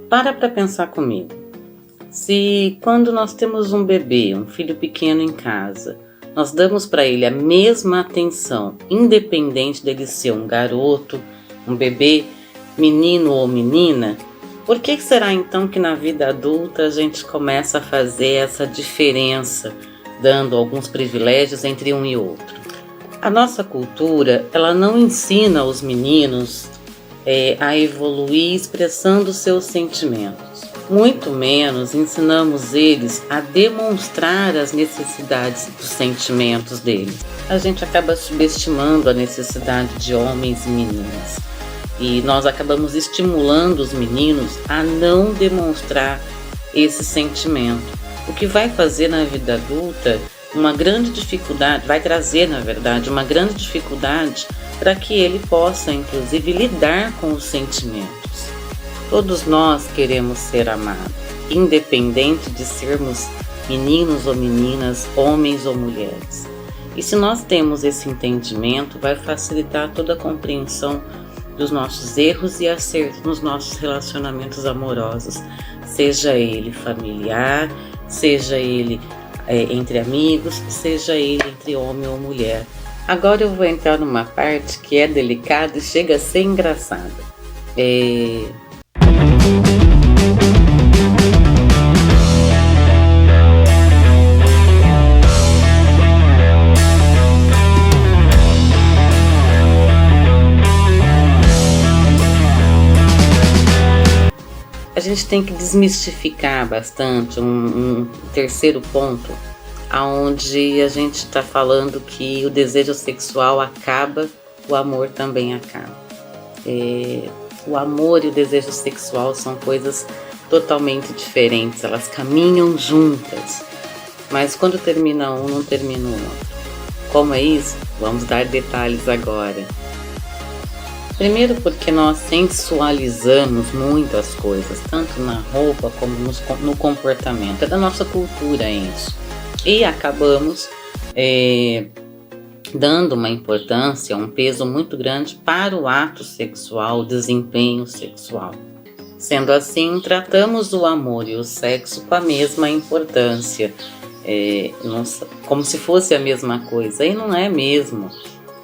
Para pensar comigo. Se quando nós temos um bebê, um filho pequeno em casa, nós damos para ele a mesma atenção, independente dele ser um garoto, um bebê, menino ou menina, por que será então que na vida adulta a gente começa a fazer essa diferença, dando alguns privilégios entre um e outro? A nossa cultura, ela não ensina os meninos a evoluir expressando seus sentimentos. Muito menos ensinamos eles a demonstrar as necessidades dos sentimentos deles. A gente acaba subestimando a necessidade de homens e meninas. E nós acabamos estimulando os meninos a não demonstrar esse sentimento. O que vai fazer na vida adulta uma grande dificuldade, vai trazer na verdade uma grande dificuldade para que ele possa inclusive lidar com os sentimentos. Todos nós queremos ser amados, independente de sermos meninos ou meninas, homens ou mulheres. E se nós temos esse entendimento, vai facilitar toda a compreensão dos nossos erros e acertos nos nossos relacionamentos amorosos, seja ele familiar, seja ele entre amigos, seja ele entre homem ou mulher. Agora eu vou entrar numa parte que é delicada e chega a ser engraçada. A gente tem que desmistificar bastante um terceiro ponto, onde a gente está falando que o desejo sexual acaba, o amor também acaba. O amor e o desejo sexual são coisas totalmente diferentes, elas caminham juntas, mas quando termina um, não termina o outro. Como é isso? Vamos dar detalhes agora. Primeiro porque nós sensualizamos muito as coisas, tanto na roupa como no comportamento. É da nossa cultura isso. E acabamos dando uma importância, um peso muito grande para o ato sexual, o desempenho sexual. Sendo assim, tratamos o amor e o sexo com a mesma importância, como se fosse a mesma coisa, e não é mesmo.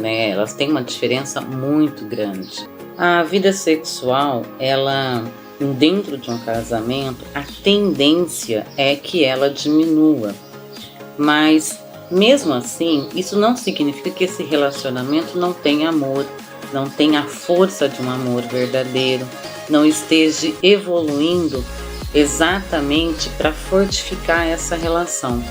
Elas têm uma diferença muito grande. A vida sexual, ela dentro de um casamento, a tendência é que ela diminua. Mas mesmo assim, isso não significa que esse relacionamento não tenha amor, não tenha a força de um amor verdadeiro, não esteja evoluindo exatamente para fortificar essa relação.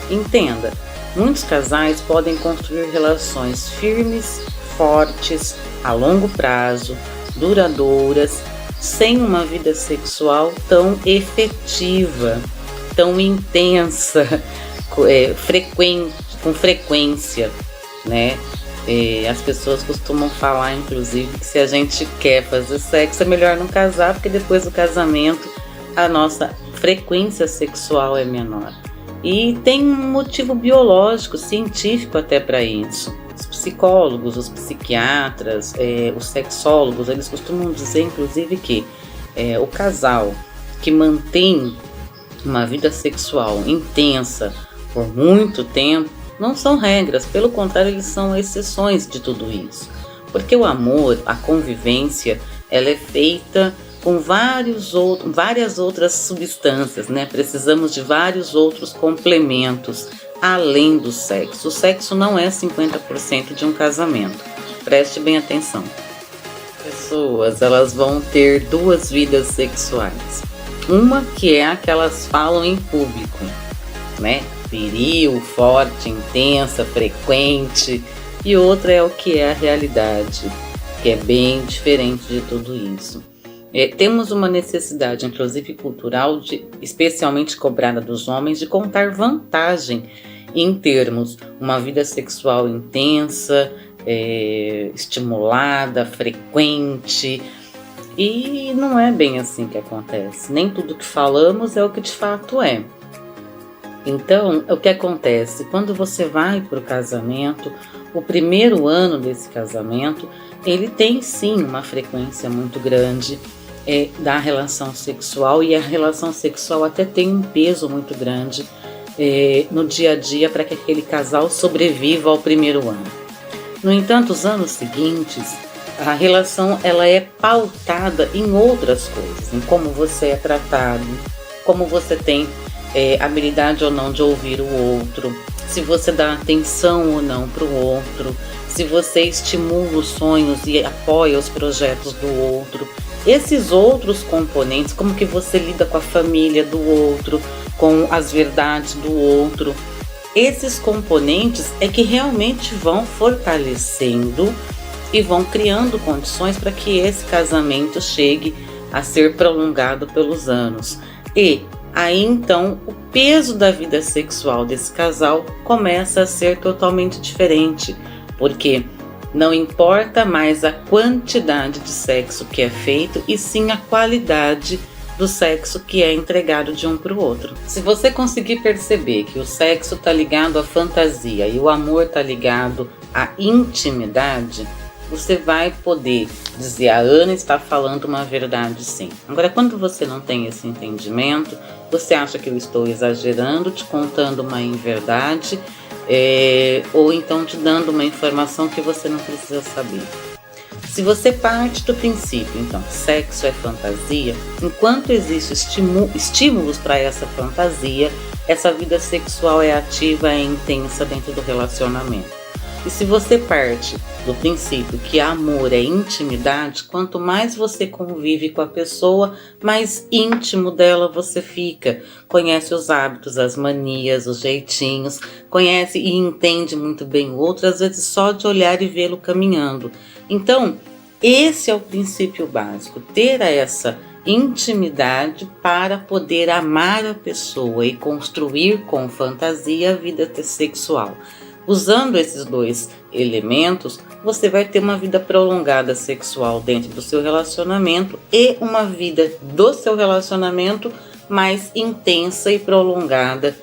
Entenda. Muitos casais podem construir relações firmes, fortes, a longo prazo, duradouras, sem uma vida sexual tão efetiva, tão intensa, com frequência, né? As pessoas costumam falar, inclusive, que se a gente quer fazer sexo é melhor não casar, porque depois do casamento a nossa frequência sexual é menor. E tem um motivo biológico, científico até para isso. Os psicólogos, os psiquiatras, os sexólogos, eles costumam dizer, inclusive, que o casal que mantém uma vida sexual intensa por muito tempo não são regras, pelo contrário, eles são exceções de tudo isso. Porque o amor, a convivência, ela é feita com várias outras substâncias, né? Precisamos de vários outros complementos além do sexo. O sexo não é 50% de um casamento. Preste bem atenção. Pessoas, elas vão ter duas vidas sexuais. Uma que é a que elas falam em público, né? Viril, forte, intensa, frequente. E outra é o que é a realidade, que é bem diferente de tudo isso. Temos uma necessidade, inclusive cultural, especialmente cobrada dos homens, de contar vantagem em termos uma vida sexual intensa, estimulada, frequente. E não é bem assim que acontece. Nem tudo que falamos é o que de fato é. Então, o que acontece? Quando você vai para o casamento, o primeiro ano desse casamento, ele tem sim uma frequência muito grande. da relação sexual, e a relação sexual até tem um peso muito grande no dia a dia para que aquele casal sobreviva ao primeiro ano. No entanto, os anos seguintes, a relação ela é pautada em outras coisas, em como você é tratado, como você tem habilidade ou não de ouvir o outro, se você dá atenção ou não para o outro, se você estimula os sonhos e apoia os projetos do outro. Esses outros componentes, como que você lida com a família do outro, com as verdades do outro, esses componentes é que realmente vão fortalecendo e vão criando condições para que esse casamento chegue a ser prolongado pelos anos. E aí então o peso da vida sexual desse casal começa a ser totalmente diferente, porque não importa mais a quantidade de sexo que é feito, e sim a qualidade do sexo que é entregado de um para o outro. Se você conseguir perceber que o sexo está ligado à fantasia e o amor está ligado à intimidade, você vai poder dizer: a Ana está falando uma verdade, sim. Agora, quando você não tem esse entendimento, você acha que eu estou exagerando, te contando uma inverdade, ou então te dando uma informação que você não precisa saber. Se você parte do princípio, então, sexo é fantasia, enquanto existem estímulos para essa fantasia, essa vida sexual é ativa, é intensa dentro do relacionamento. E se você parte do princípio que amor é intimidade, quanto mais você convive com a pessoa, mais íntimo dela você fica. Conhece os hábitos, as manias, os jeitinhos, conhece e entende muito bem o outro, às vezes só de olhar e vê-lo caminhando. Então, esse é o princípio básico, ter essa intimidade para poder amar a pessoa e construir com fantasia a vida sexual. Usando esses dois elementos, você vai ter uma vida prolongada sexual dentro do seu relacionamento e uma vida do seu relacionamento mais intensa e prolongada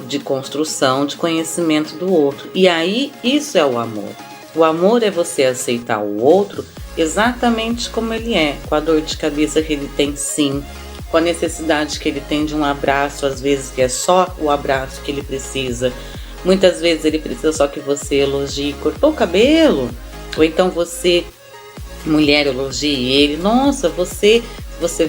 de construção, de conhecimento do outro. E aí, isso é o amor. O amor é você aceitar o outro exatamente como ele é, com a dor de cabeça que ele tem, sim, com a necessidade que ele tem de um abraço, às vezes que é só o abraço que ele precisa. Muitas vezes ele precisa só que você elogie: cortou o cabelo? Ou então você, mulher, elogie ele: nossa, você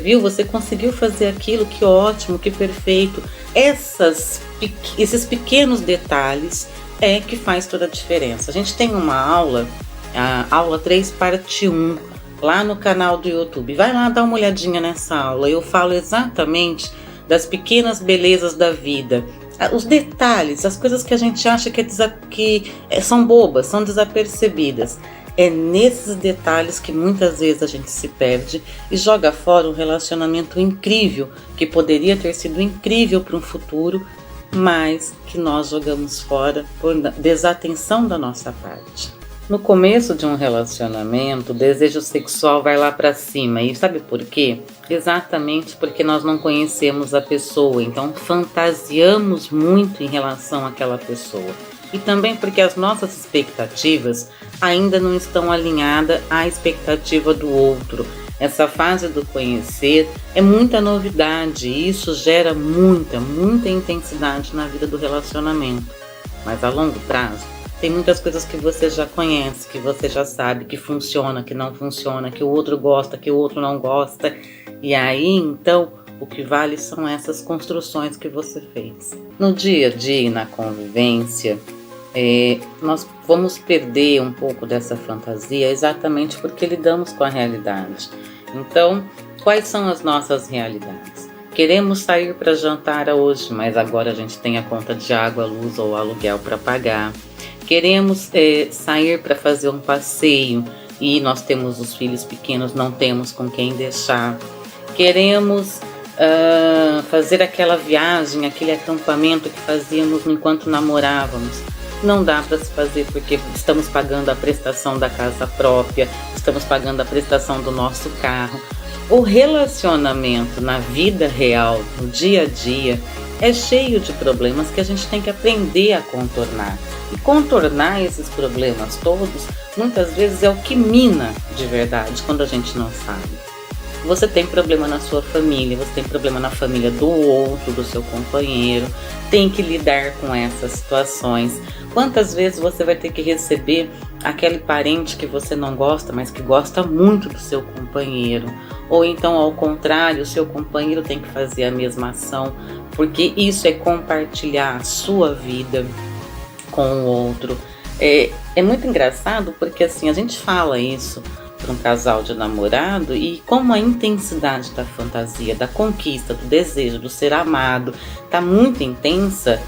viu, você conseguiu fazer aquilo, que ótimo, que perfeito. Esses pequenos detalhes é que faz toda a diferença. A gente tem uma aula, a aula 3 parte 1, lá no canal do YouTube. Vai lá dar uma olhadinha nessa aula. Eu falo exatamente das pequenas belezas da vida. Os detalhes, as coisas que a gente acha que são bobas, são desapercebidas. É nesses detalhes que muitas vezes a gente se perde e joga fora um relacionamento incrível, que poderia ter sido incrível para um futuro, mas que nós jogamos fora por desatenção da nossa parte. No começo de um relacionamento, o desejo sexual vai lá para cima. E sabe por quê? Exatamente porque nós não conhecemos a pessoa, então fantasiamos muito em relação àquela pessoa. E também porque as nossas expectativas ainda não estão alinhadas à expectativa do outro. Essa fase do conhecer é muita novidade e isso gera muita intensidade na vida do relacionamento. Mas a longo prazo, tem muitas coisas que você já conhece, que você já sabe, que funciona, que não funciona, que o outro gosta, que o outro não gosta. E aí, então, o que vale são essas construções que você fez. No dia a dia e na convivência, nós vamos perder um pouco dessa fantasia exatamente porque lidamos com a realidade. Então, quais são as nossas realidades? Queremos sair para jantar hoje, mas agora a gente tem a conta de água, luz ou aluguel para pagar. Queremos sair para fazer um passeio e nós temos os filhos pequenos, não temos com quem deixar. Queremos fazer aquela viagem, aquele acampamento que fazíamos enquanto namorávamos. Não dá para se fazer porque estamos pagando a prestação da casa própria, estamos pagando a prestação do nosso carro. O relacionamento na vida real, no dia a dia, é cheio de problemas que a gente tem que aprender a contornar. E contornar esses problemas todos, muitas vezes é o que mina de verdade quando a gente não sabe. Você tem problema na sua família, você tem problema na família do outro, do seu companheiro, tem que lidar com essas situações. Quantas vezes você vai ter que receber aquele parente que você não gosta, mas que gosta muito do seu companheiro? Ou então, ao contrário, o seu companheiro tem que fazer a mesma ação, porque isso é compartilhar a sua vida com o outro. É muito engraçado porque assim, a gente fala isso para um casal de namorado e como a intensidade da fantasia, da conquista, do desejo, do ser amado está muito intensa,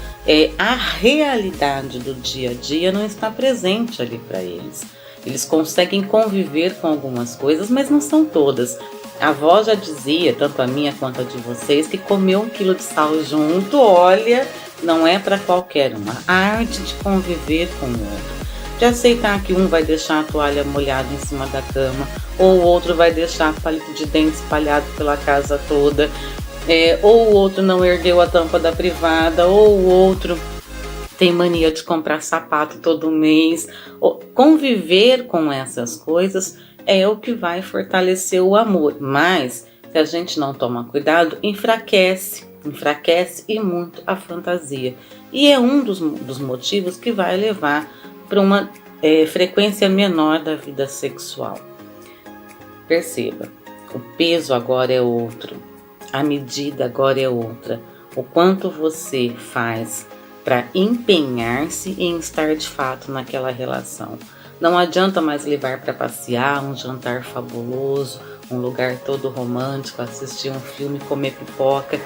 a realidade do dia a dia não está presente ali para eles. Eles conseguem conviver com algumas coisas, mas não são todas. A avó já dizia, tanto a minha quanto a de vocês, que comer 1 quilo de sal junto, olha, não é para qualquer uma. A arte de conviver com o outro. De aceitar que um vai deixar a toalha molhada em cima da cama, ou o outro vai deixar palito de dente espalhado pela casa toda, ou o outro não ergueu a tampa da privada, ou o outro tem mania de comprar sapato todo mês. Conviver com essas coisas é o que vai fortalecer o amor, mas se a gente não toma cuidado, enfraquece e muito a fantasia. E é um dos motivos que vai levar para uma frequência menor da vida sexual. Perceba, o peso agora é outro, a medida agora é outra. O quanto você faz para empenhar-se em estar de fato naquela relação. Não adianta mais levar para passear, um jantar fabuloso, um lugar todo romântico, assistir um filme, comer pipoca.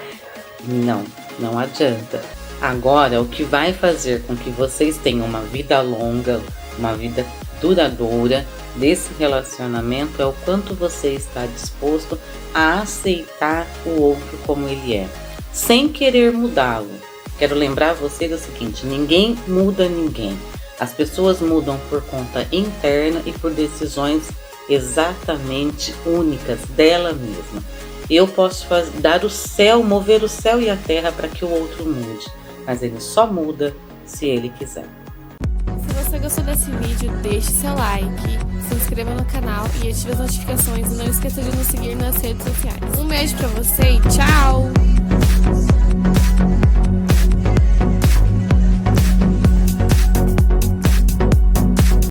Não adianta. Agora, o que vai fazer com que vocês tenham uma vida longa, uma vida duradoura desse relacionamento é o quanto você está disposto a aceitar o outro como ele é, sem querer mudá-lo. Quero lembrar vocês o seguinte: ninguém muda ninguém. As pessoas mudam por conta interna e por decisões exatamente únicas dela mesma. Eu posso mover o céu e a terra para que o outro mude, mas ele só muda se ele quiser. Se você gostou desse vídeo, deixe seu like, se inscreva no canal e ative as notificações e não esqueça de nos seguir nas redes sociais. Um beijo pra você e tchau!